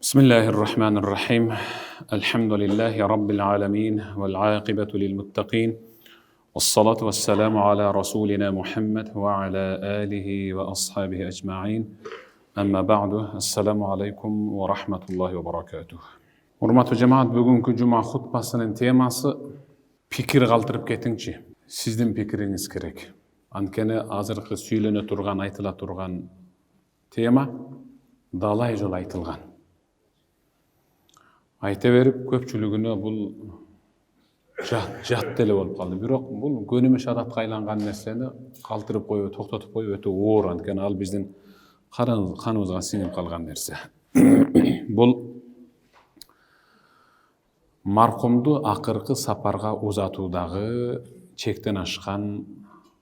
بسم الله الرحمن الرحيم الحمد لله رب العالمين والعاقبة للمتقين والصلاة والسلام على رسولنا محمد وعلى آله وأصحابه أجمعين أما بعد السلام عليكم ورحمة الله وبركاته. Урматтуу жамаат, бүгүнкү жума хутбасынын темасы пикир калтырып кетиңчи. Сиздин пикириңиз керек. Анткени азыркы сүйлөнө турган, айтыла турган тема далай жол айтылган. Айта берип көпчүлүгүнө бул жат деле болуп калды. Бирок бул көнүмүш адатка айланган нерсени калтырып коюу, токтотуп коюу өтө оор, анткени ал биздин каныбызга сиңип калган нерсе. Бул маркумду акыркы сапарга узатуудагы чектен ашкан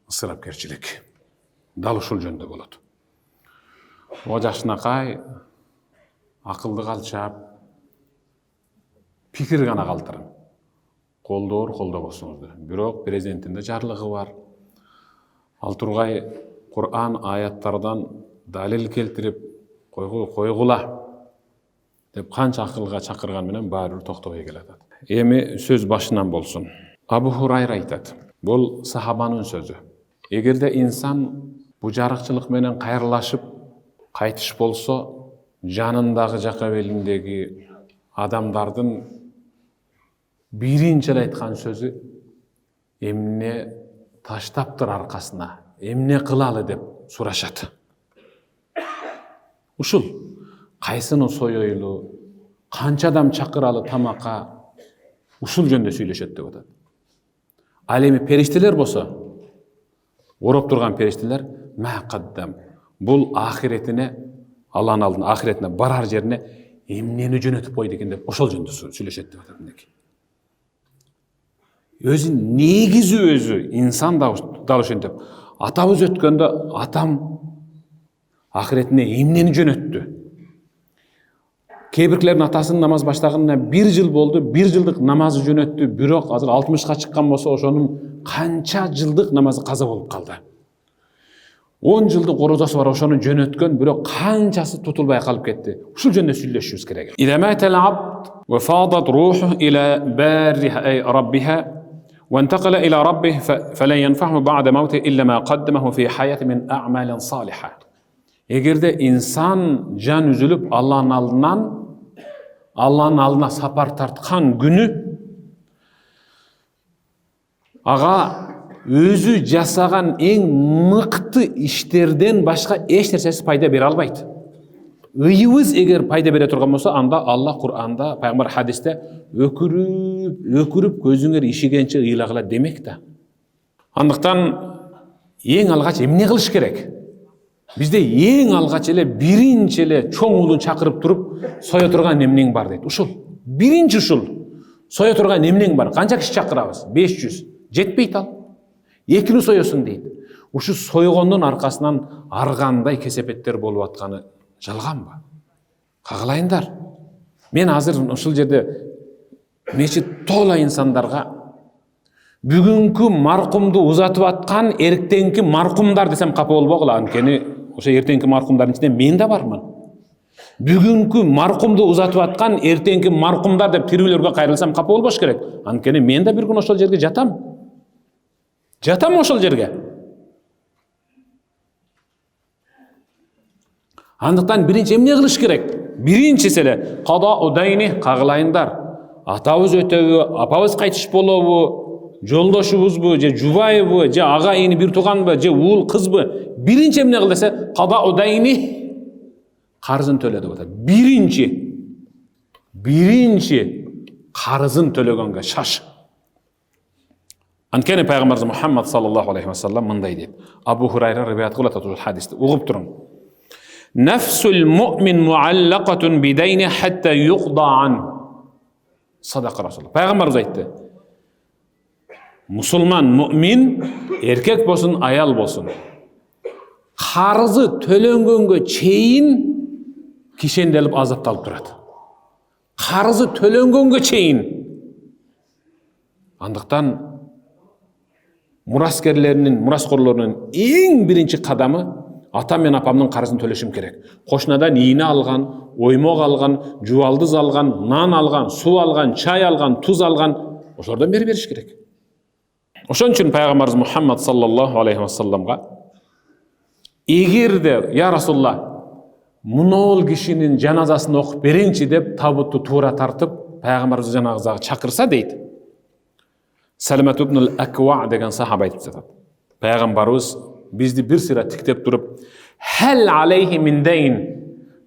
ысырапкерчилик. Дал ушул жөндө болот. О жакшынакай акылды калчап, пикир гана калтырын. Колдоор колдобосуңузду. Бирок президенттин жарлыгы бар. Ал тургай Кур'ан аяттардан далил келтирип койгула деп канча акылга чакырган менен баары бир токтобой келатат. Эми сөз башынан болсун. Абу Хурайра айтат. Бул сахабанын сөзү. Эгерде инсан бу жарыкчылык менен кайрылашып кайтыш болсо, жанындагы жака белиндеги адамдардын биринчи айткан сөзү эмне таштаптыр аркасына, эмне кылалы деп сурашат. Ушул кайсыны соёйлу, канча адам чакыралы тамакка, ушул жөндө сүйлөшөт деп атат. Ал эми периштелер болсо, ороп турган периштелер мақаддам, бул ахиретине, Аллахтын алдына ахиретине барар жерине эмнени жөнөтүп койду экен деп ошол жөндө сүйлөшөт деп атат. Өзү негизи өзү инсан да дал ошентип. Атабыз өткөндө атам ахиретине эмнени жөнөттү. Кээ-бирлердин атасынын намаз баштаганына 1 жыл болду, 1 жылдык намазы жөнөттү, бирок азыр 60ка чыккан болсо ошонун канча жылдык намазы каза болуп калды. 10 жылдык орозасы бар, ошону жөнөткөн, бирок канчасы тутулбай калып кетти. Ушул жөнүндө сүйлөшүбүз керек. Идаматал абд ва фаdat ruhu ila bariha ay rabbiha وانتقل إلى ربه فلن ينفعه بعد موته إلا ما قدمه في حياته من أعمال صالحة. Эгерде инсан жан үзүлүп Аллахтын алдына сапар тарткан күнү ага өзү жасаган эң мыкты иштерден башка эч нерсеси пайда бере албайт. Ыйыбыз эгер пайда бере турган болсо, анда Аллах Кур'анда, пайгамбар хадисте өкүрүп көзүңөр ишигенче ыйлагыла демек да. Андыктан эң алгач эмне кылыш керек? Бизде эң алгач эле биринчи эле чоң уулун чакырып туруп, соя турган эмнең бар дейт. Ушул. Биринчи ушул. Соя турган эмнең бар? Канча киши чакырабыз? 500. Жетпейт ал. Экини соёсуң дейт. Ушу сойгондун аркасынан аргандай кесепеттер болуп атканы жалганбы? Кагалайындар. Мен азыр ушул жерде мечит тола инсандарга бүгүнкү маркумду узатып аткан эртеңки маркумдар десем капа болбогула, анткени ошо эртеңки маркумдардын ичинде мен да бармын. Бүгүнкү маркумду узатып аткан эртеңки маркумдар деп тирүүлөргө кайрылсам капа болбош керек, анткени мен да бир күн ошол жерге жатам. Жатам ошол жерге. Андыктан биринчи эмне кылыш керек? Биринчиси эле када удайни, кагылайындар. Атабыз өтөбү, апабыз кайтыш болобу, жолдошубузбу, же жубайбы, же ага эни бир тууганбы, же уул кызбы? Биринчи эмне кыл десе, када удайни, карызын төлө деп атат. Биринчи карызын төлөгөнгө шаш. Анткени пайгамбарыбыз Мухаммад саллаллаху алейхи ва саллам мындай дейт. Абу Хурайра риваят кылат ушул хадисти. Угуп туруң. Нафсул муъмин муаллакатун бидайни хатта юқда ан. Садака Расулуллах. Пайгамбарыбыз айтты. Мусулман, муъмин, эркек болсун, аял болсун, карызы төлөнгөнгө чейин кишенделип азапталып турат. Карызы төлөнгөнгө чейин. Андыктан мураскорлорунун эң биринчи кадамы Ата мен апамның қарызын төлешім керек. Қошынадан иіне алған, оймоқ алған, жуалдыз алған, нан алған, су алған, чай алған, тұз алған, осылардан бері беріш керек. Ошон үчүн пайгамбарыбыз Мухаммад саллаллаху алейхи вассаламга эгерде я Расулла мынол кишинин жаназасын окуп береңчи деп табутту туура тартып пайгамбарыбыз жаназага чакырса дейт. Саламат ибн ал-Аква деген сахаба айтып жатат. Пайгамбарыбыз бизди бир сыйра тиктеп туруп, "Хал алейхи мин дейн?"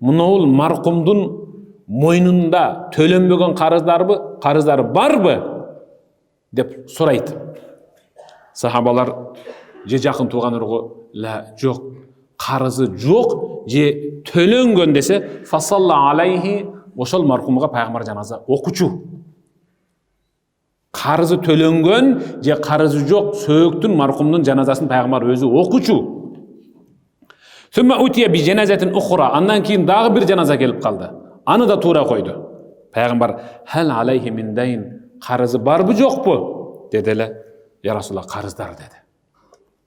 Мынол маркумдун мойнунда төлөнбөгөн карыздары барбы? деп сурайт. Сахабалар же жакын тууган ургу, "Ла, жок, карызы жок, же төлөнгөн" десе, "Фасалла алейхи", ошол маркумга пайгамбар жаназа окучу. Карызы төлөнгөн же карызы жок сөөктүн маркумдун жаназасын пайгамбар өзү окучу. Сумма утия би жаназатин ухра, андан кийин дагы бир жаназа келип калды. Аны да туура койду. Пайгамбар "Хал алейхи мин дейн", карызы барбы жокпу? деди эле. "Я Расулалла, карыздар" деди.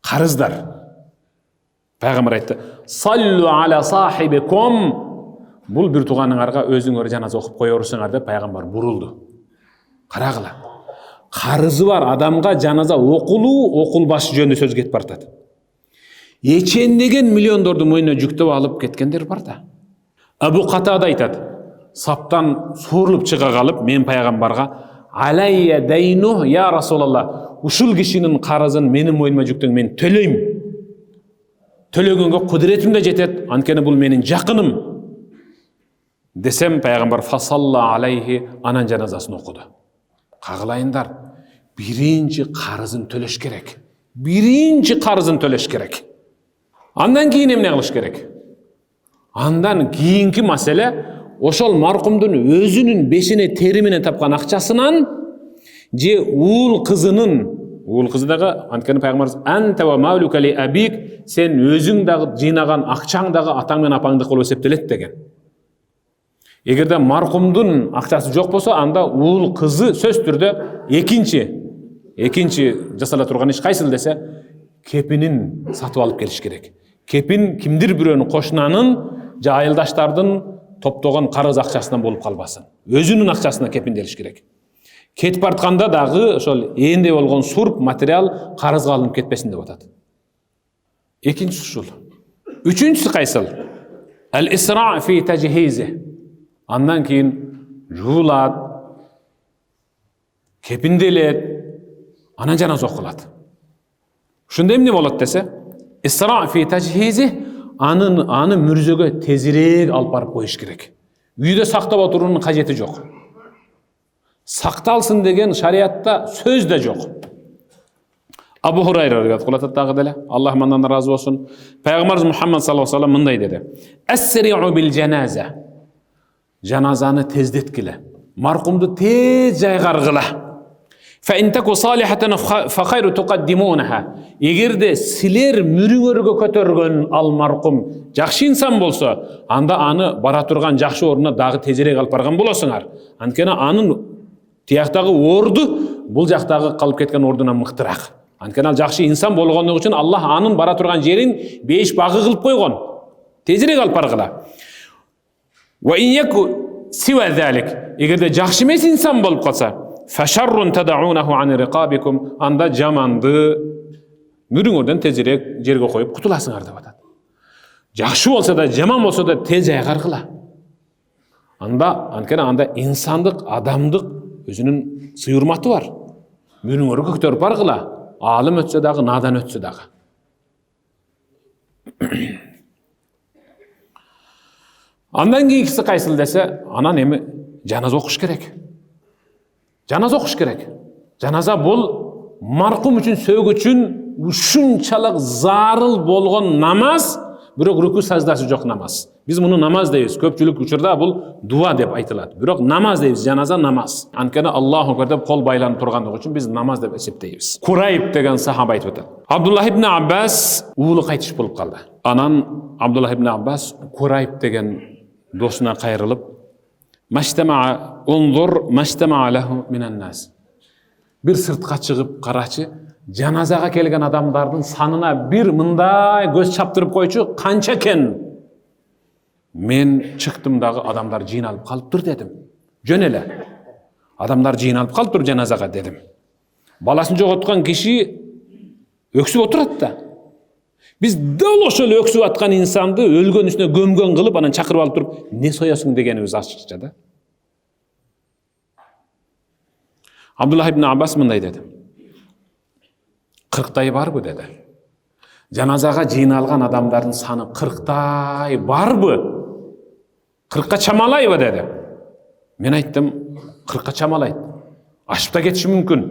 Карыздар. Пайгамбар айтты: "Саллу аля сахибикум", бул бир тууганыңарга өзүңөр жаназа окуп коёрсуңар деп пайгамбар бурулду. Карагыла. Карызы бар адамга жаназа окулуу, окулбашы жөнүндө сөз кетип бартат. Ечендеген миллиондорду мойнуна жүктөп алып кеткендер бар да. Абу Катада айтат: "Саптан суурулуп чыга калып, мен пайгамбарга алайя дейну я Расулалла, ушул кишинин карызын менин мойнума жүктөң, мен төлөйм. Төлөгөнгө кудуретим да жетет, анткени бул менин жакыным" десем, пайгамбар "Фасалла алейхи", анан жаназасын окуду. Кагылайындар, биринчи карызын төлөш керек. Биринчи карызын төлөш керек. Андан кийин эмне кылыш керек? Андан кийинки маселе ошол маркумдун өзүнүн бешине тери менен тапкан акчасынан же уул кызы дагы, анткени пайгамбарыбыз "Анта ва маулука ли абик", сен өзүң дагы жыйнаган акчаң дагы атаң менен апаңдыкы болуп эсептелет деген. Эгерде маркумдун акчасы жок болсо, анда уул кызы сөз түрдө экинчи жасала турган иш кайсыл десе, кепинин сатып алып келиш керек. Кепин кимдир бирөөнүн, кошунанын же айылдаштардын топтогон карыз акчасынан болуп калбасын. Өзүнүн акчасына кепинделиш керек. Кетип бартканда дагы ошол энде болгон сурп материал карызга алынып кетпесин деп атат. Экинчиси ушул. Үчүнчүсү кайсыл? Ал-исра фи тажхизи. Андан кийин жуулат, кепинделет, анан жаназа окулат. Ушунда эмне болот десе, исра фи тажхизи, аны мүрзөгө тезирээк алып барып коюш керек. Үйдө сактап отуруунун кажети жок. Сакталсын деген шариатта сөз да жок. Абу Хурайра риwayat кылат дагы деле, Аллах мандан разы болсун. Пайгамбарыбыз Мухаммад саллаллаху алейхи ва саллям мындай деди: "Ассри'у бил жаназа". Жаназаны тездеткиле. Маркумду тез жайгаргыла. Fa in taku salihatan fa khayru tuqaddimunaha. Эгерде силер мүрүңөргө көтөргөн ал маркум жакшы инсан болсо, анда аны бара турган жакшы ордуна дагы тезирээк алып барган болосуңар. Анткени анын тияктагы орду бул жактагы калып кеткен ордунан мыктыраак. Анткени ал жакшы инсан болгондугу үчүн Аллах анын бара турган жерин 5 багы кылып койгон. Тезирээк алып баргыла. Wa in yaku siwa zalik. Эгерде жакшы эмес инсан болуп калса, фашаррун тадаунаһу ан риқабикум, анда жаманды мүрүңөрдөн тезирээк жерге коюп кутуласыңар деп атат. Жакшы болсо да, жаман болсо да тез жайгаргыла. Анткени анда инсандык, адамдык өзүнүн сый-урматы бар. Мүрүңөргө көтөрүп баргыла. Алым өтсө дагы, надан өтсө дагы. Андан кийинкиси кайсыл десе, анан эми жаназа окуш керек. Жаназа окуш керек. Жаназа бул маркум үчүн, сөөгү үчүн ушунчалык зарыл болгон намаз, бирок рүкү саждасы жок намаз. Биз муну намаз дейбиз. Көпчүлүк учурда бул дуа деп айтылат. Бирок намаз дейбиз, жаназа намаз. Анткени Аллаху акбар деп кол байланып тургандыгы үчүн биз намаз деп эсептейбиз. Курайб деген сахаба айтып атат. Абдуллах ибн Аббас уулу кайтыш болуп калды. Анан Абдуллах ибн Аббас Курайб деген досуна кайрылып, "Маштамаа унзур маштамаа лаху минан нас". Бир сыртка чыгып карачы, жаназаға келген адамдардың санына бір мындай көз чаптырып қойчу, қанша екен? Мен шықтым дағы адамдар жиналып қалып тұр дедім. Жөн эле. Адамдар жиналып қалып тұр жаназаға дедім. Баласын жоғалтқан киши өксіп отырады да. Біз дәл ошол өксіп атқан инсанды өлгөн үстүнө көмгөн кылып анан чакырып алып туруп, не соясың дегенибиз ашыкча да. Абдуллах ибн Аббас мындай деді. 40-тай барбы деді. Жаназаға жиналған адамдардың саны 40-тай барбы? 40-қа чамалайбы деді. Мен айттым, 40-қа чамалайды. Ашып та кетиши мүмкүн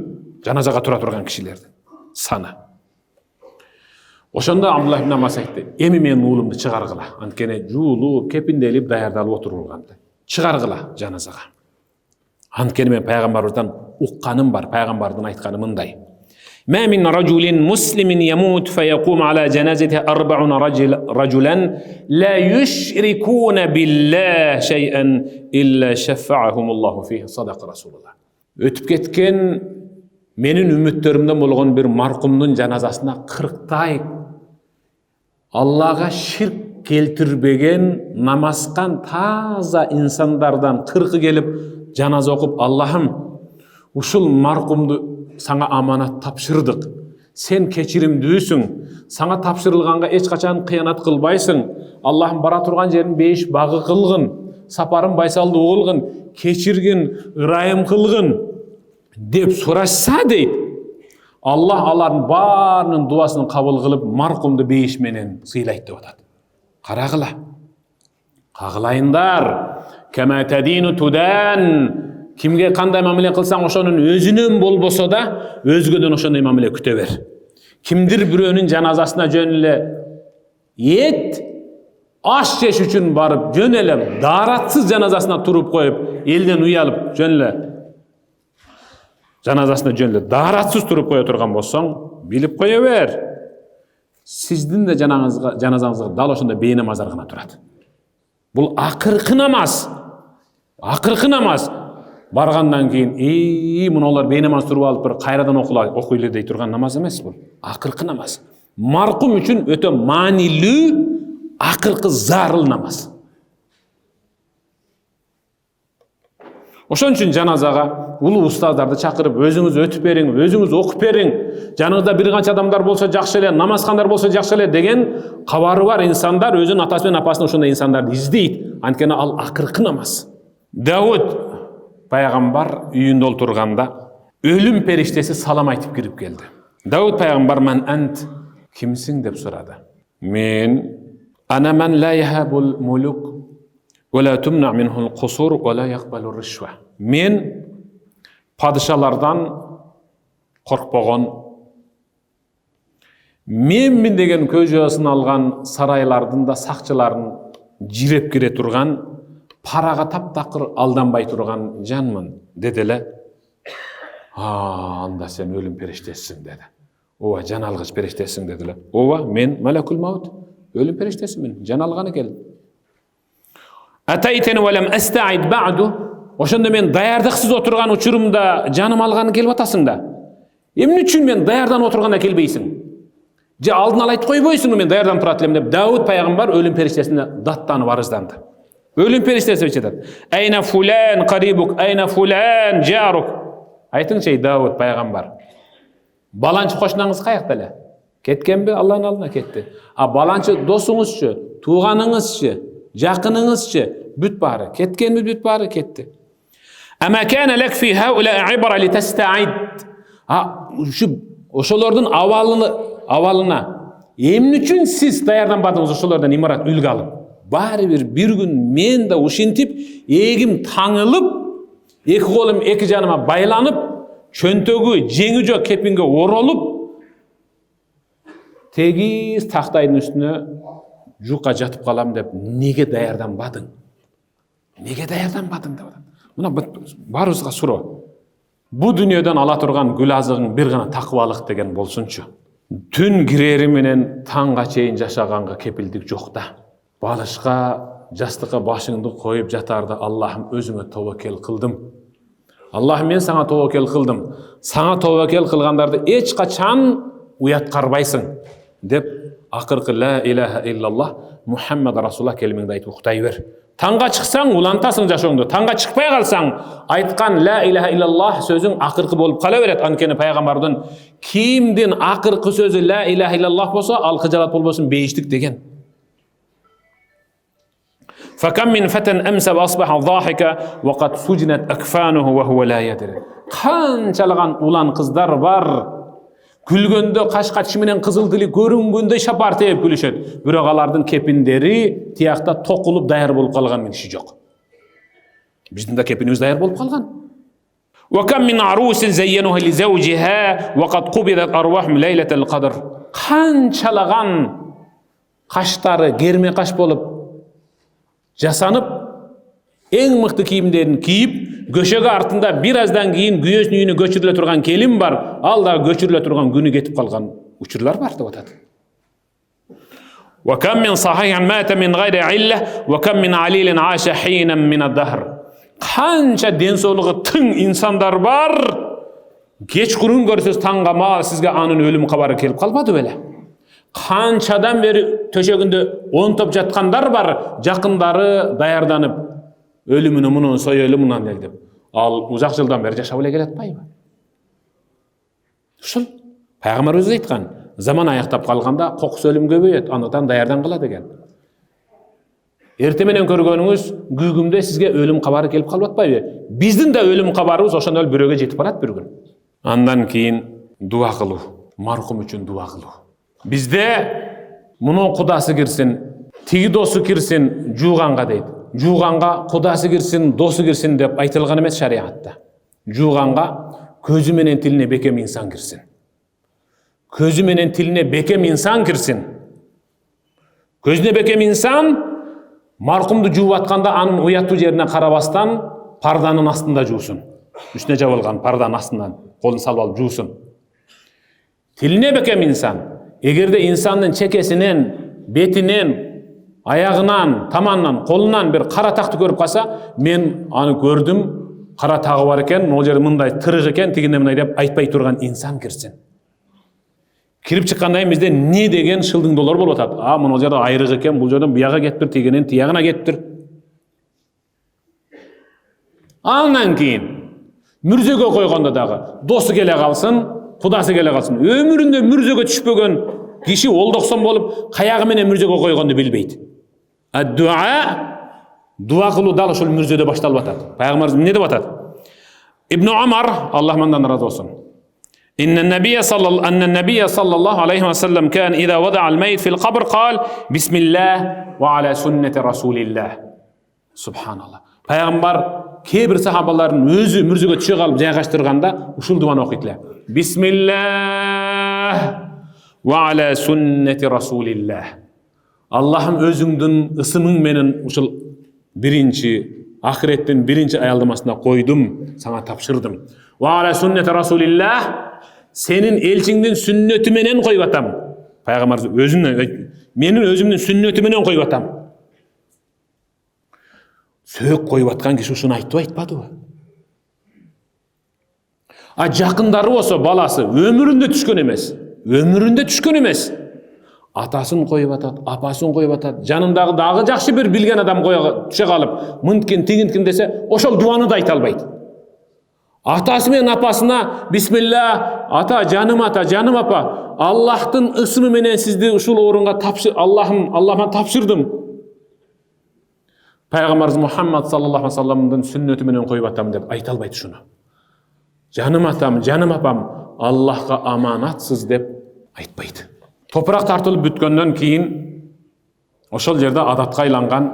жаназаға тура турган кишилердин саны. Ошондо Абдуллах ибн Аббас айтты, эми менин уулумду чыгаргыла. Анткени жуулуп, кепинделип, даярдалып отурулганды. Чыгаргыла жаназага. Анткени мен пайгамбарыбыздан укканым бар, пайгамбардын айтканы мындай. ما من رجل مسلم يموت فيقوم على جنازته 40 رجلا لا يشركون بالله شيئا إلا شفعهم الله فيه صدق رسول الله. Өтүп кеткен менин үмүттөрүмдөн болгон бир маркумдун жаназасына 40-тай Аллага ширк келтирбеген намазкан таза инсандардан 40 келип жаназа окуп, Аллахым, ушул маркумду саңа аманат тапшырдык. Сен кечиримдүүсүң. Саңа тапшырылганга эч качан кыянат кылбайсың. Аллахым бара турган жерин бейиш багы кылгын. Сапарым байсалдуу кылгын. Кечиргин, ырайым кылгын деп сурашса дейт. Аллах алардын баарынын дуасын кабыл кылып, маркумду бейиш менен сыйлайт деп атат. Карагыла. Кагылайындар. Кама тадину тудан. Кимге кандай мамиле кылсаң, ошонун өзүнөн болбосо да, өзгөдөн ошондой мамиле күтө бер. Кимдир бирөөнүн жаназасына жөн эле эт, аш жеш үчүн барып, жөн эле даратсыз жаназасына туруп коюп, элден уялып, жөн эле жаназасына жөн эле даратсыз туруп кое турган болсоң, билип кое бер. Сиздин да жаназаңызга дал ошондой бейнамаздар гана турат. Бул акыркы намаз. Акыркы намаз. Баргандан кийин, мыналар бейнамаз туруп алып бир кайрадан окуйлы дей турган намаз эмес бул. Акыркы намаз. Маркум үчүн өтө маанилүү, акыркы зарыл намаз. Ошон үчүн жаназага улуу устаздарды чакырып, өзүңүз өтүп бериң, өзүңүз окуп бериң. Жаныңызда бир канча адамдар болсо жакшы эле, намазкандар болсо жакшы эле деген кабары бар инсандар өзүнүн атасы менен апасынын ошондой инсандарды издейт. Анткени ал акыркы намаз. Дауд пайгамбар үйүндө олтурганда өлүм периштеси салам айтып кирип келди. Дауд пайгамбар "Ман ант?" Кимсиң деп сурады. Мен ана ман ла яхабул мулук ва ла тумна минхул кусур ва ла яқбалур ришва. Мен падышалардан коркпогон, мен деген көз жаасын алган сарайлардын да сакчыларын жиреп кире турган, парага таптакыр алданбай турган жанмын деди эле. Анда сен өлүм периштесиң деди. Ооба, жан алгыч периштесиң деди эле. Ооба, мен малакул маут, өлүм периштесимин, жан алганы келдим. Атайтен ва лам астаид ба'ду. Ошондо мен даярдыксыз отурган учурумда жаным алганы келип атасың да. Эмне үчүн мен даярдан отурганда келбейсиң? Же алдын ала айтып койбойсуңбу мен даярдан турат элем деп Дауд пайгамбар өлүм периштесине даттанып арызданды. Өлүм периштеси айтат. Айна фулан карибук, айна фулан жарук. Айтыңчы Дауд пайгамбар. Баланчы кошунаңыз каякта эле? Кеткенби? Алланын алдына кетти. А баланчы досуңузчу, тууганыңызчы, жакыныңызчы бүт баары кеткенби? Бүт баары кетти. Ама кана лак фи хаула ибра литастаид. Ошолордун авалына эмне үчүн сиз даярданбадыңыз ошолордон имарат үлгү алып? Баары бир күн мен да ушинтип, эгим таңылып, эки колум эки жаныма байланып, чөнтөгү жеңи жок кепинге оролуп, тегиз тактайдын үстүнө жука жатып калам деп неге даярданбадың? Неге даярданбадың деп атат. Мына баарыбызга суроо. Бу дүйнөдөн ала турган гүл азыгың бир гана такыбалык деген болсунчу. Түн кирери менен таңга чейин жашаганга кепилдик жок да. Балышка, жастыкка башыңды коюп жатарда Аллахым өзүңө тобокел кылдым. Аллах, мен саңа тобокел кылдым. Саңа тобокел кылгандарды эч качан уяткарбайсың деп акыркы ла илаха иллаллах Мухаммад Расулуллах келмеңди айтып уктай бер. Таңга чыксаң улантасың жашооңду. Таңга чыкпай калсаң айткан ла илаха иллаллах сөзүң акыркы болуп кала берет. Анткени пайгамбардын кимдин акыркы сөзү ла илаха иллаллах болсо, ал кыжалат болбосун бейиштик деген. فكم من فتى أمسى وأصبح ضاحكا وقد سجنت أكفانه وهو لا يدري. Канчалаган улан кыздар бар. Күлгөндө кашкачы менен кызыл тили көрүнгөндө шапар тээп күлүшөт. Бирок алардын кепиндери тиякта токулуп даяр болуп калган иши жок. Биздин да кепинибиз даяр болуп калган. وكم من عروس زينوها لزوجها وقد قبضت أرواحهم ليلة القدر. Канчалаган каштары герме каш болуп жасанып, эң мыкты кийимдерин кийип, көшөгө артында бир аздан кийин күйөөсүнүн үйүнө көчүрүлө турган келин бар, ал да көчүрүлө турган күнү кетип калган учурлар бар деп атат. وكم من صحيح مات من غير علة وكم من عليل عاش حينا من الدهر. Канча ден соолугу тың инсандар бар. Кечкурун көрсөз таңга мал сизге анын өлүм кабары келип калбады беле? Канчадан бери төшөгүндө онтоп жаткандар бар, жакындары даярданып, өлүмүнө мунун соёлу мунан эл деп. Ал узак жылдан бери жашап эле келатпайбы? Ушул пайгамбар өзү айткан, заман аяктап калганда кокус өлүм көбөйөт, андыктан даярдан кыла деген. Эрте менен көргөнүңүз күйгүмдө сизге өлүм кабары келип калып атпайбы? Биздин да өлүм кабарыбыз ошондой бирөөгө жетип барат бир күн. Андан кийин дуа кылуу, маркум үчүн дуа кылуу. Bizde мұның құдасы кірсін, тиги досу кірсін жуғанға дейді. Жуғанға құдасы кірсін, досы кірсін деп айтылған емес шариғатта. Жуғанға көзі менен тилине бекем инсан кірсін. Көзі менен тилине бекем инсан кірсін. Көзіне бекем инсан марқұмды жуып атқанда анын уятуу жерине карабастан парданын астында жуусын. Үстүнө жабылган парданын астынан колун салып алып жуусын. Тилине бекем инсан. Эгерде инсандын чекесинен, бетинен, аягынан, таманынан, колунан бир кара такты көрүп калса, мен аны көрдүм, кара тагы бар экен, ол жерде мындай тырык экен, тигине мындай деп айтпай турган инсан кирсин. Кирип чыккандай бизде не деген шылдыңдоолор болуп атат. Мына жерде айрык экен, бул жерден буяга кетиптир, тигинен тиягына кетиптир. Андан кийин мүрзөгө койгондо дагы досу келе калсын, кудасы келе калсын. Өмүрүндө мүрзөгө түшпөгөн киши олдоксон болуп, каягы менен мүрзөгө койгонду билбейт. Дуа кылуу дал ошол мүрзөдө башталып атат. Пайгамбарыбыз эмне деп атат? Ибн Умар, Аллах мандан разы болсун. أن النبي صلى الله عليه وسلم كان إذا وضع الميت في القبر قال بسم الله وعلى سنة رسول الله. سبحان الله. Пайгамбар кейбір сахабалардың өзі мүрзөгө түшө калып жайгаштырганда ушул дуаны окуйт эле. Бисмиллах ва аля суннати расулиллах. Аллахым өзүңдүн ысымың менен ушул биринчи ахиреттин биринчи аялдамасына койдум, сага тапшырдым. Ва аля суннати расулиллах, сенин элчиңдин сүннөтү менен коюп атам. Пайгамбар өзүнүн менин өзүмдүн сүннөтү менен коюп атам. Сөк коюп аткан киши ушуну айтты айтпадыбы? Жакындары болсо баласы өмүрүндө түшкөн эмес. Атасын коюп атат, апасын коюп атат, жанындагы дагы жакшы бир билген адам түшө калып, мынткин тигинткин десе, ошол дуаны да айта албайт. Атасы менен апасына бисмилла, ата, жаным апа, Аллахтын ысымы менен сизди ушул орунга Аллахыма тапшырдым. Пайгамбарыбыз Мухаммад саллаллаху алейхи ва салламдын сүннөтү менен коюп атам деп айта албайт ушуну. Жаным атам, жаным апам, Аллахка аманатсыз деп айтпайт. Топурак тартылып бүткөндөн кийин ошол жерде адатка айланган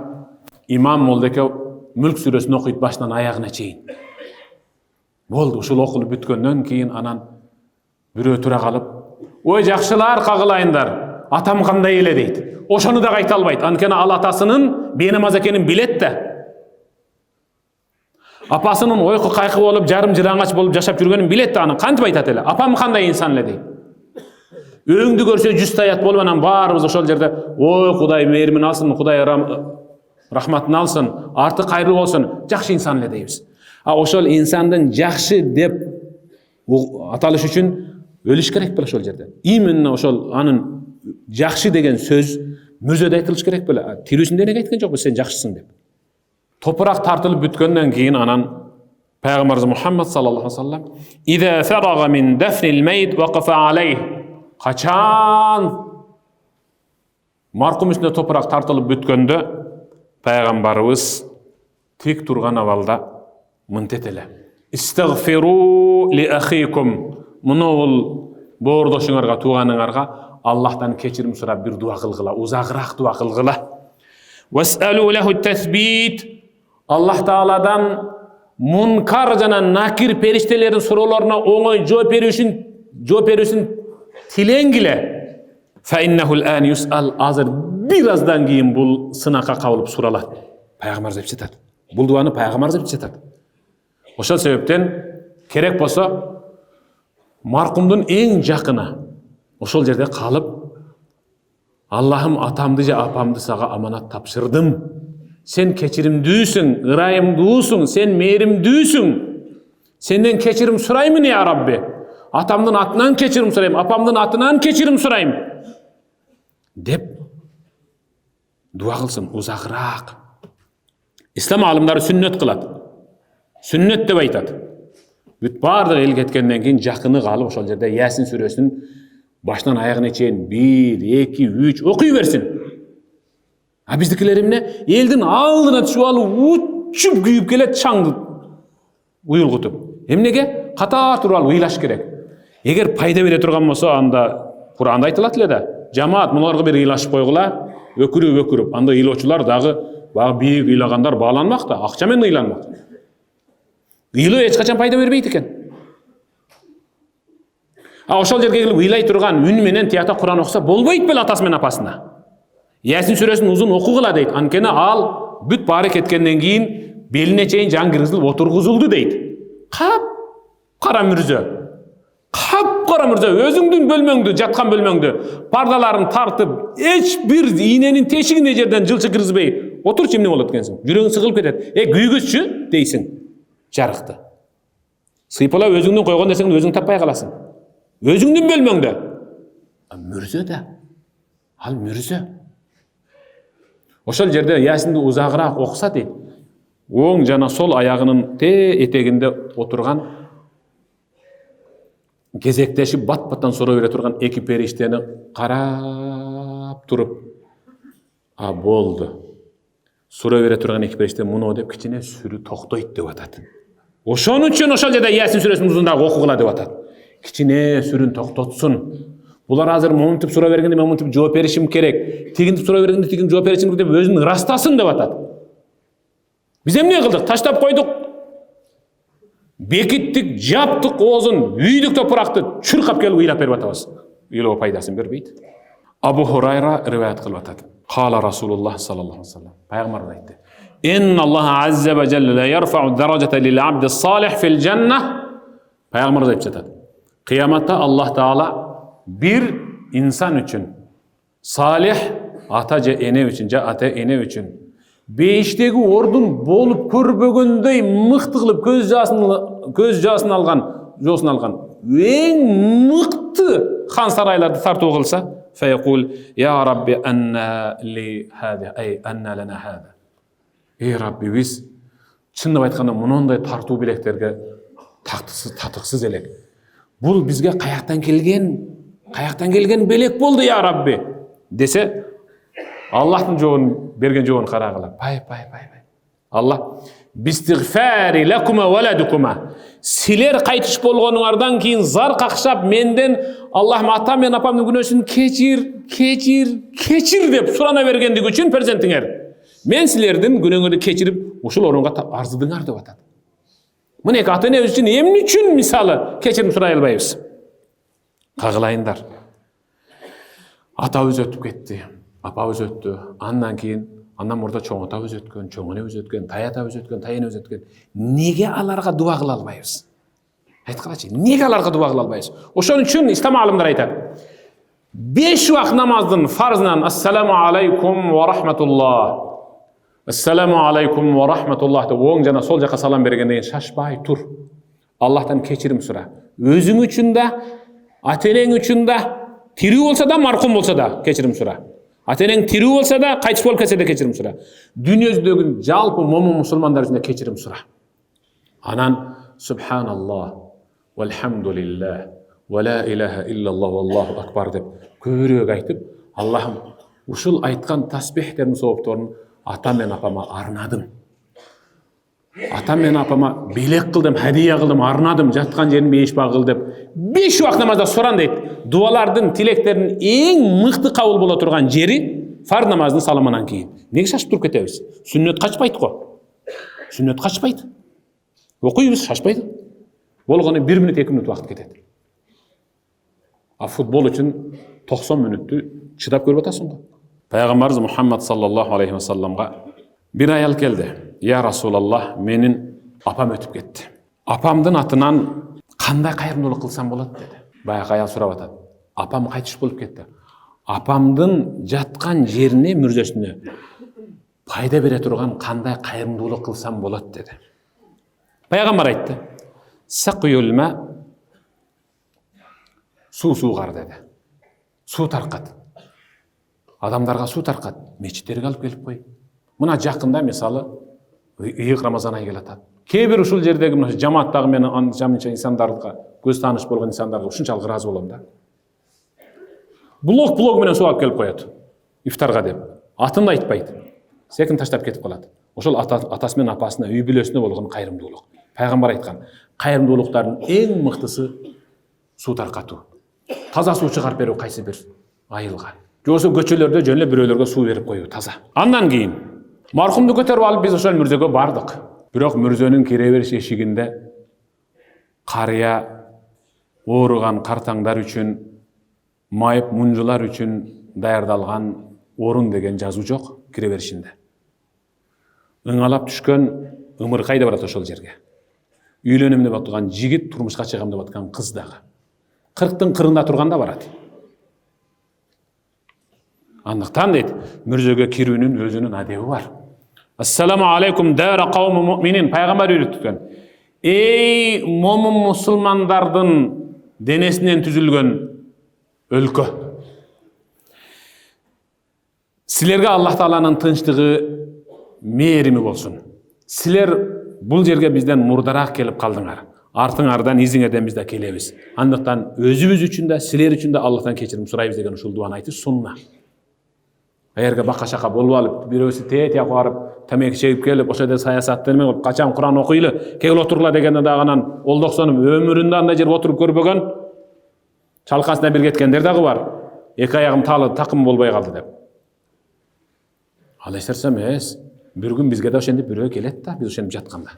имам молдеке Мүлк сүрөсүн окуйт башынан аягына чейин. Болду, ушул окулуп бүткөндөн кийин анан бирөө тура калып, "Ой, жакшылар, кагылайындар, атам кандай эле" дейт. Ошону да айта албайт. Анткени ал атасынын бейнамаз экенин билет да. Апасынын ойку кайкы болуп, жарым жыраңач болуп жашап жүргөнүн билет да, аны кантип айтат эле? Апам кандай инсан эле дейт. Өңдү көрсө 100 таят болуп, анан баарыбыз ошол жерде, "Ой, Кудай мээримин алсын, Кудай рахматын алсын, арты кайрылуу болсун, жакшы инсан эле" дейбиз. Ошол инсандын жакшы деп аталыш үчүн өлүш керек беле ошол жерде. Именно ошол анын жакшы деген сөз мүрзөдө айтылыш керек беле. Тирүүсүндө неге айткан жокпу сен жакшысың деп. Топурак тартылып бүткөндөн кийин анан Пайгамбарыбыз Мухаммад саллаллаху алейхи ва саллям "Иза фарага мин дафнил мейт вaqafa алейх" качан маркум үстүнө топурак тартылып бүткөндө Пайгамбарыбыз тик турган абалда мынтет эле: "Истагфиру ли ахикум" Мунул боордошуңарга, тууганыңарга Аллахтан кечирим сурап бир дуа кылгыла, узагыраак дуа кылгыла. "Васалу лаху тасбит" Аллах Тааладан мункар жана накир периштелердин суроолоруна оңой жооп берүүсүн тилеңгиле. "Фа иннахул ан юсал" азыр бир аздан кийин бул сынакка кабылып суралат. Пайгамбар деп жатат. Бул дуаны Пайгамбар деп жатат. Ошол себептен керек болсо маркумдун эң жакыны ошол жерде калып, "Аллахым, атамды же апамды сага аманат тапшырдым. Сен кечиримдүүсүң, ырайымдуусуң, сен мээримдүүсүң. Сенден кечирим сураймын я Рабби. Атамдын атынан кечирим сурайм, апамдын атынан кечирим сурайм" деп дуа кылсын узагыраак. Ислам алымдары сүннөт кылат. Сүннөт деп айтат. Бүт бардык эл кеткенден кийин жакыны калып ошол жерде Ясин сүрөсүн башынан аягына чейин 1, 2, 3 окуй берсин. А биздикилер эмне? Элдин алдына түшүп алып учуп күйүп келет чаңды уюлгутуп. Эмнеге? Катар туруп алып ыйлаш керек. Эгер пайда бере турган болсо, анда Кур'анда айтылат эле да. Жамаат муларга бир ыйлашып койгула, өкүрүп. Анда ыйлоочулар дагы баягы бийик ыйлагандар бааланмак да, акча менен ыйланмак. Ыйлоо эч качан пайда бербейт экен. Ошол жерге келип ыйлай турган үн менен тиякта Кур'ан окуса болбойт беле атасы менен апасына. Ясин сүрөсүн узун окугула дейт. Анткени ал бүт баары кеткенден кийин белине чейин жан киргизилип отургузулду дейт. Кара мүрзө, өзүңдүн бөлмөңдү, жаткан бөлмөңдү пардаларын тартып, эч бир ийненин тешигине жерден жылчы киргизбей отурчу, эмне болот экенсиң? Жүрөгүң сыгылып кетет. Күйгүзчү дейсиң. Жарыкты. Сыйпалап өзүңдүн койгон нерсеңди өзүң таппай каласың. Өзүңдүн бөлмөңдө. Мүрзө да. Ал мүрзө. Ошол жерде Ясинди узагыраак окуса дейт. Оң жана сол аягынын этегинде отурган, кезектешип бат-баттан суроо бере турган эки периштени карап туруп, болду. Суроо бере турган эки периште муну деп кичине сүрү токтойт деп атат. Ошон үчүн ошол жерде Ясин сүрөсүн узундаак окугула деп атат. Кичине сүрүн токтотсун. Булар азыр момунтип суроо бергенде момунтип жооп беришим керек. Тигинтип суроо бергенде тигинтип жооп беришим керек деп өзүн ырастасын деп атат. Биз эмне кылдык? Таштап койдук. Бекиттик, жаптык оозун, үйдүк топуракты чуркап келип ыйлап берип атабыз. Ыйлоо пайдасын бербейт. Абу Хурайра риваят кылып атат. Кала Расулуллах саллаллаху алейхи ва саллям. Пайгамбар айтты. Инна Аллаха азза ва жалла ярфау даражата лил абди салих фил жанна. Пайгамбар айтып жатат. Кыяматта Аллах Таала бир инсан үчүн, салих ата же эне үчүн, же ата эне үчүн бейиштеги ордун болуп көрбөгөндөй мыкты кылып көз жасын алган эң мыкты хан сарайларды тартуу кылса, файкул я Рабби анна ли хада, анна лана хада. Рабби, биз чындап айтканда мындай тартуу билектерге татыксыз элек. Бул бизге каяктан келген белек болду я Рабби десе, Аллахтын жообун берген жообун карагыла. Пай. Аллах бистигфари лакума валадукума. Силер кайтыш болгонуңардан кийин зар какшап менден Аллахым атам мен апамдын күнөөсүн кечир деп сурана бергендиги үчүн перзентиңер. Мен силердин күнөөңөрдү кечирип ушул орунга арзыдыңар деп атат. Мына эки ата эне үчүн эмне үчүн мисалы кечирим сурай албайбыз? Кагылайындар. Атабыз өтүп кетти, апабыз өттү, андан мурда чоң атабыз өткөн, чоң энебиз өткөн, тай атабыз өткөн, тай энебиз өткөн. Неге аларга дуа кыла албайбыз? Айткылачы, неге аларга дуа кыла албайбыз? Ошон үчүн ислам алымдар айтат. 5 убакыт намаздын фарзынан ассаламу алейкум ва рахматуллах. Ассаламу алейкум ва рахматуллах деп оң жана сол жаққа салам бергенден кейін шашпай тур. Аллахтан кешірім сұра. Өзің үшін да, ата-енең үшін да, тирүү болса да, марқұм болса да кешірім сұра. Ата-енең тирүү болса да, қайтыс болып кетсе де кешірім сұра. Дүние жүзіндегі жалпы момын мұсылмандар үшін де кешірім сұра. Анан субханаллах, вальхамдулиллах, ва ла илаха иллаллах, валлаху акбар деп көбірек айтып, Аллахым, ушул айтқан тасбихтердің сауаптарын ата мен апама арнадым. Ата мен апама белек қылдым, хадия қылдым, арнадым, жатқан жерін бейішпа қыл деп 5 уақыт намазда сұран дейді. Дуалардың, тілектердің ең мықты қабыл бола тұрған жері фарз намаздың саламынан кейін. Неге шашып тұрып кетеміз? Сүннет қашпайды ғой. Сүннет қашпайды. Оқимыз, шашпайды. Болғаны 1 минут, 2 минут уақыт кетеді. А футбол үшін 90 минутты шыдап көріп атасың ғой. Пайғамбарымыз Мұхаммад саллаллаху алейхи ва салламға бір аял келді. Я Расулаллах, менің апам өтіп кетті. Апамдың атынан қандай қайырымдылық қылсам болады деді. Баяғы аял сұрап атады. Апам қайтыс болып кетті. Апамдың жатқан жеріне, мүрзесіне пайда бере тұрған қандай қайырымдылық қылсам болады деді. Пайғамбар айтты. Сақиюлма, су суғар деді. Су тарқат. Адамдарға су тарқат. Мешіттерге алып келіп қой. Мына жақында мысалы иық Рамазан айы келатады. Кейбір ушул жердегі жамааттағы мен жаминча инсандарға, көз таныш болған инсандарға ушунчалык разы болом да. Блок менен су алып келіп қояды. Ифтарға деп. Атын айтпайды. Секін таштап кетіп қалады. Ошол атасы мен апасына, үй бүлөсүнө болгон кайрымдуулук. Пайгамбар айткан, кайрымдуулуктардын эң мыктысы су таркатуу. Таза суу чыгарып берүү кайсы бир айылга. Жосо көчөлөрдө жөн эле бирөөлөргө суу берип коюу таза. Андан кийин мархумду көтөрүп алып биз ошол мүрзөгө бардык. Бирок мүрзөнүн кире бериш эшигинде карыя, ооруган картаңдар үчүн, майып мунжулар үчүн даярдалган орун деген жазуу жок кире беришинде. Ыңалап түшкөн ымыркай деп атат ошол жерге. Үйлөнөм деп аткан жигит, турмушка чыгам деп аткан кыз дагы. 40-тын кырында турганда барат. Андыктан дейт, мүрзөгө кирүүнүн өзүнүн адеби бар. Ассаламу алейкум дара кавму муъминин. Пайгамбар үйрөткөн. Эй момун мусулмандардын денесинен түзүлгөн өлкө. Силерге Аллах Тааланын тынчтыгы, мээрими болсун. Силер бул жерге бизден мурдараак келип калдыңар. Артыңардан, изиңерден биз да келебиз. Андыктан өзүбүз үчүн да, силер үчүн да Аллахтан кечирим сурайбыз деген ушул дуаны айтып сунна. Эгерге бака-шака болуп алып, бирөөсү тете барып, темеки чегип келип, ошол жерде саясатты неме кылып, качан Куран окуйлу, кел отургула дегенде дагы анан олдоксонуп өмүрүндө андай жерге отуруп көрбөгөн, чалкасына бир кеткендер дагы бар. Эки аягым таалы такым болбой калды деп. Ал эсерсе эмес. Бир күн бизге да ошентип бирөө келет да, биз ошентип жатканда.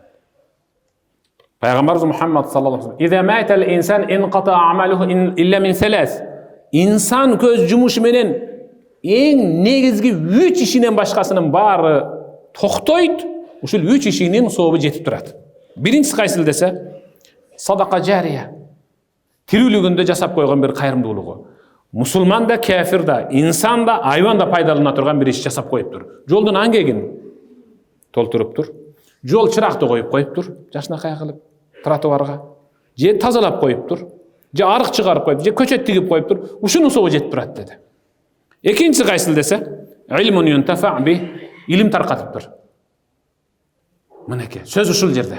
Пайгамбарыбыз Мухаммад саллаллаху алейхи ва саллям: "Иза матал инсан инқата амалуху илля мин салас." Инсан көз жумушу менен эң негизги 3 ишинен башкасынын баары токтойт. Ушул 3 ишинин сообу жетип турат. Биринчиси кайсыл десе, садака жария. Тирүүлүгүндө жасап койгон бир кайрымдуулугу. Мусулман да, кафир да, инсан да, айван да пайдалана турган бир иш жасап коюптур. Жолдун аңгегин толтуруптур. Жол чыракты коюп коюптур, жашынакай кылып, тротуарга. Же тазалап коюптур, же арык чыгарып коюп, же көчөт тигип коюптур. Ушунун сообу жетип турат деди. Экинчиси кайсыл десе, илмун юнтафа би, илим таркатыптыр. Мынеке, сөз ушул жерде.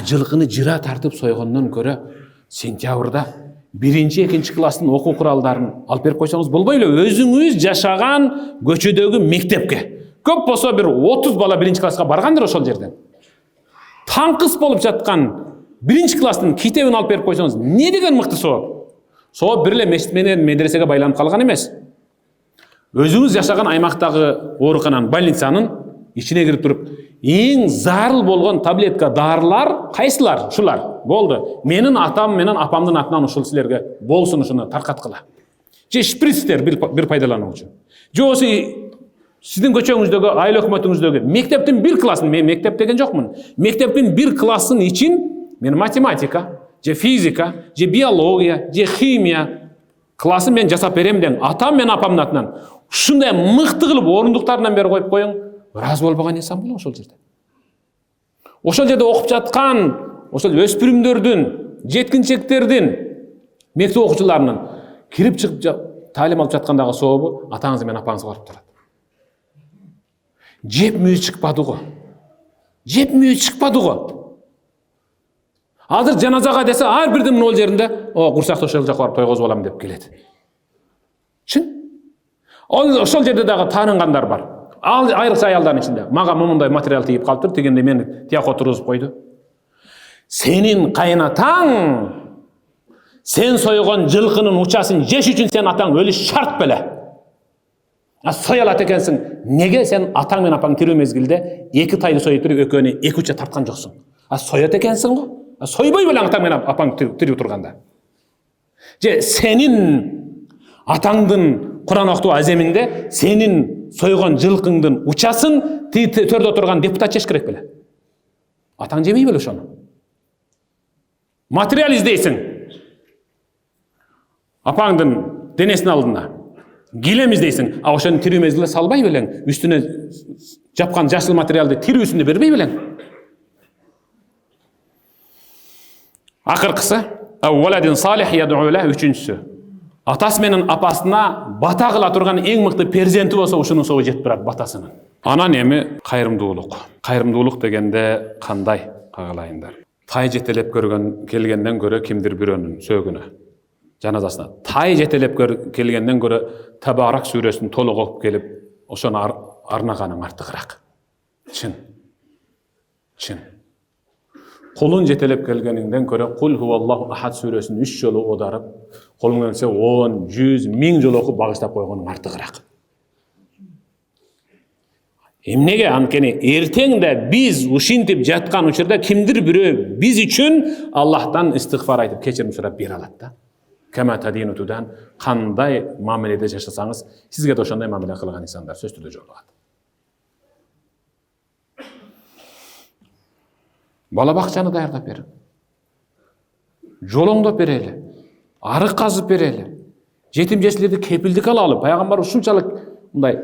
Жылкыны жыра тартып сойгондон көрө сентябрда 1-2 класстын окуу куралдарын алып берип койсоңуз болбой эле, өзүңүз жашаган көчөдөгү мектепке. Көп болсо бир 30 бала 1 класска баргандыр ошол жерден. Таңкыс болуп жаткан 1 класстын китебин алып берип койсоңуз, не деген мыкты сооп? Сооп бир эле мешит менен медресеге байланып калган эмес. Өзүңүз жашаган аймактагы оорукананын, больницанын ичине кирип туруп, эң зарыл болгон таблетка, дарылар кайсылар? Ушулар. Болду. Менин атам менен апамдын атынан ушул силерге болсун, ушуну таркаткыла. Же шприцтер бир пайдалануу үчүн. Же сиздин көчөңүздөгү, айыл өкмөтүңүздөгү мектептин 1 классын, мен мектеп деген жокмун. Мектептин 1 классын ичин мен математика, же физика, же биология, же химия классын мен жасап берем деген атам мен апамдын атынан. Ушундай мыкты кылып орундуктарынан бери коюп коюң. ыраазы болбогон инсан болот ошол жерде. Ошол жерде окуп жаткан ошол өспүрүмдөрдүн, жеткинчектердин, мектеп окуучуларынын кирип чыгып таалим алып жаткандагы сообу атаңыз менен апаңызга барып турат. Жеп мүйү чыкпады го. Жеп мүйү чыкпады го. Азыр жаназага десе ар бирдин могул жеринде курсакты ошол жака барып тойгозуп алам деп келет. Чын. Ошол жерде дагы таанынгандар бар. Ал айрыкча аялдардын ичинде. Мага момундай материал тийип калыптыр, дегенде мени тияка отургузуп койду. Сенин кайнатаң сен сойгон жылкынын учасын жеш үчүн сен атаң өлүш шарт беле. Сой алат экенсиң. Неге сен атаң менен апаң тирүү мезгилде эки тайды союп туруп экөөнү эки уча тарткан жоксуң? Соят экенсиң го. Сойбой белең атаң менен апаң тирүү турганда. Же сенин атаңдын Кур'ан окутуу аземинде сенин сойгон жылкыңдын учасын төрдө турган депутат жеш керек беле? Атаң жемей беле ошону? Материал издейсиң. Апаңдын денесинин алдына килем издейсиң, ошону тирүү мезгилде салбай белең, үстүнө жапкан жашыл материалды тирүүсүндө бербей белең. Акыркысы, валадин салих яд'ула, үчүнчүсү. Атасы менен апасына бата кыла турган эң мыкты перзенти болсо, ушунун собу жетип турат батасынын. Анан эми кайрымдуулук. Кайрымдуулук дегенде кандай кагалайындар? Тай жетелеп келгенден көрө кимдир бирөөнүн сөөгүнө, жаназасына. Тай жетелеп келгенден көрө Табарак сүрөсүн толук окуп келип, ошону арнаганың артыгыраак. Чын. Чын. Колун жетелеп келгениңден көрө Кул хуаллаху ахад сүрөсүн 3 жолу оодарып, колуңдан келсе 10, 100, 1000 жолу окуп багыштап койгонуң артыгыраак. Эмнеге? Анткени эртең да биз ушинтип жаткан учурда кимдир бирөө биз үчүн Аллахтан истигфар айтып кечирим сурап бере алат да. Кама тадину тудан, кандай мамиледе жашасаңыз, сизге да ошондой мамиле кылган инсандар сөзсүз түрдө жолугат. Бала бакчаны даярдап бер. Жолоңдоп берели. Арык казып берели. Жетим жесирлерди кепилдик алалы. Пайгамбар ушунчалык мындай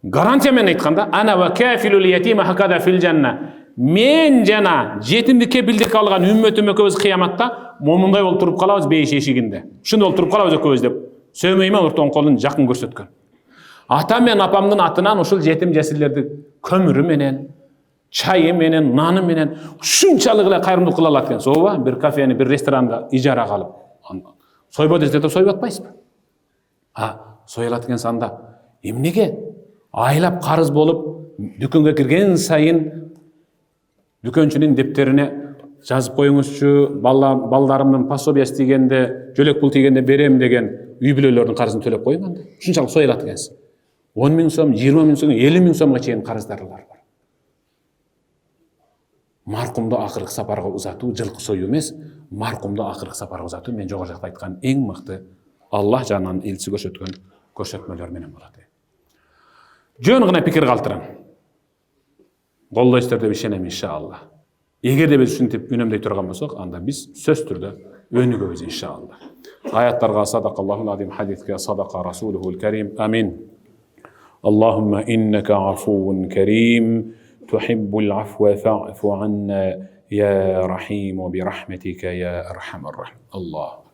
гарантия менен айтканда, ана ва кафилул ятима хакада фил жанна. Мен жана жетимди кепилдик алган үммөтүм экөөбүз кыяматта момундай болуп туруп калабыз бейиш эшигинде. Ушундай болуп туруп калабыз экөөбүз деп сөймөймөн ортон колун жакын көрсөткөн. Ата мен апамдын атынан ушул жетим жесирлерди көмүрү менен, чайы менен, наны менен ушунчалык эле кайрымдуулук кыла алат экенсиз, ооба? Бир кафени, бир ресторанда ижарага алып, сойбо десе да сойуп атпайсызбы? Сой алат экенсиз анда. Эмнеге? Айлап карыз болуп, дүкөнгө кирген сайын дүкөнчүнүн дептерине жазып коюңузчу, балдарымдын пособиясы тийгенде, жөлөк пул тийгенде берем деген үй бүлөлөрдүн карызын төлөп коюң анда. Ушунчалык сой алат экенсиз. 10 000 сом, 20 000 сом, 50 000 сомго чейин карыздары бар. Маркумду акыркы сапарга узатуу жылкы союу эмес, маркумду акыркы сапарга узатуу мен жогору жакта айткан эң мыкты Аллах жанынан элчи көрсөткөн көрсөтмөлөр менен болот. Жөн гана пикир калтырам. Колдойсуздар деп ишенем иншалла. Эгерде биз ушинтип үнөмдөй турган болсок, анда биз сөз түрдө өнүгөбүз иншалла. Аяттарга садакаллахул азим, хадиске садака расулухул карим. Амин. Аллахумма иннека афувун карим, тухиббул афва фа'фу анна, я рахим, бирахматика я архамар рахим. Allah.